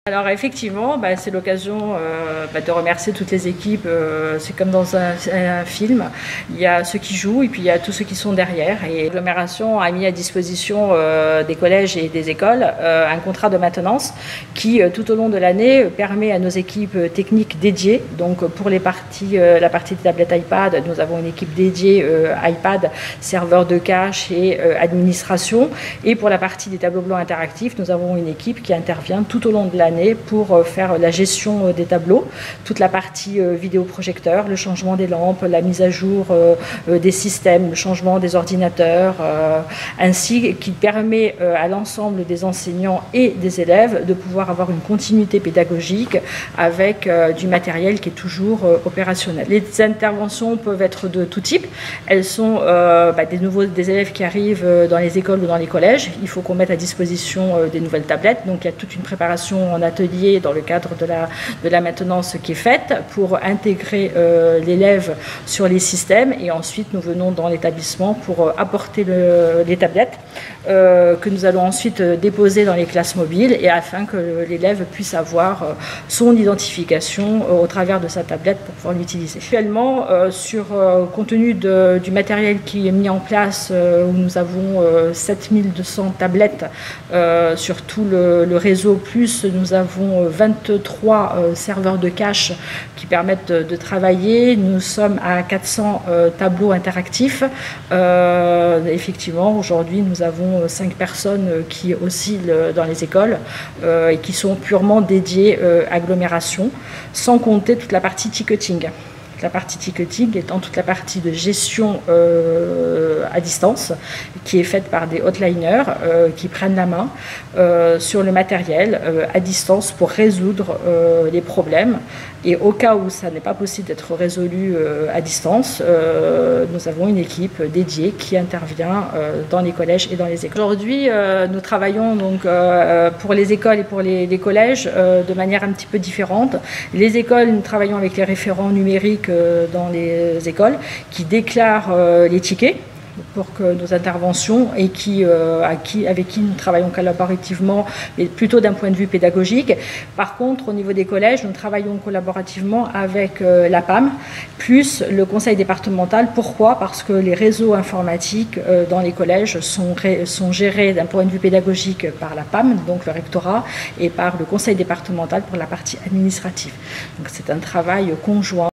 Alors effectivement, c'est l'occasion de remercier toutes les équipes. C'est comme dans un film, il y a ceux qui jouent et puis il y a tous ceux qui sont derrière. Et l'agglomération a mis à disposition des collèges et des écoles un contrat de maintenance qui, tout au long de l'année, permet à nos équipes techniques dédiées. Donc pour la partie des tablettes iPad, nous avons une équipe dédiée iPad, serveur de cache et administration. Et pour la partie des tableaux blancs interactifs, nous avons une équipe qui intervient tout au long de l'année pour faire la gestion des tableaux, toute la partie vidéoprojecteur, le changement des lampes, la mise à jour des systèmes, le changement des ordinateurs, ainsi qui permet à l'ensemble des enseignants et des élèves de pouvoir avoir une continuité pédagogique avec du matériel qui est toujours opérationnel. Les interventions peuvent être de tout type. Elles sont des élèves qui arrivent dans les écoles ou dans les collèges. Il faut qu'on mette à disposition des nouvelles tablettes. Donc il y a toute une préparation en atelier dans le cadre de la maintenance qui est faite pour intégrer l'élève sur les systèmes, et ensuite nous venons dans l'établissement pour apporter les tablettes que nous allons ensuite déposer dans les classes mobiles, et afin que l'élève puisse avoir son identification au travers de sa tablette pour pouvoir l'utiliser. Actuellement, compte tenu du matériel qui est mis en place, où nous avons 7200 tablettes sur tout le réseau, plus nous avons 23 serveurs de cache qui permettent de travailler. Nous sommes à 400 tableaux interactifs. Effectivement, aujourd'hui, nous avons 5 personnes qui oscillent dans les écoles et qui sont purement dédiées agglomération, sans compter toute la partie ticketing. La partie ticketing étant toute la partie de gestion à distance qui est faite par des hotliners qui prennent la main sur le matériel à distance pour résoudre les problèmes. Et au cas où ça n'est pas possible d'être résolu à distance, nous avons une équipe dédiée qui intervient dans les collèges et dans les écoles. Aujourd'hui, nous travaillons donc pour les écoles et pour les collèges de manière un petit peu différente. Les écoles, nous travaillons avec les référents numériques dans les écoles qui déclarent les tickets pour que nos interventions, et avec qui nous travaillons collaborativement, mais plutôt d'un point de vue pédagogique. Par contre, au niveau des collèges, nous travaillons collaborativement avec la PAM, plus le conseil départemental. Pourquoi? Parce que les réseaux informatiques dans les collèges sont gérés d'un point de vue pédagogique par la PAM, donc le rectorat, et par le conseil départemental pour la partie administrative. Donc c'est un travail conjoint.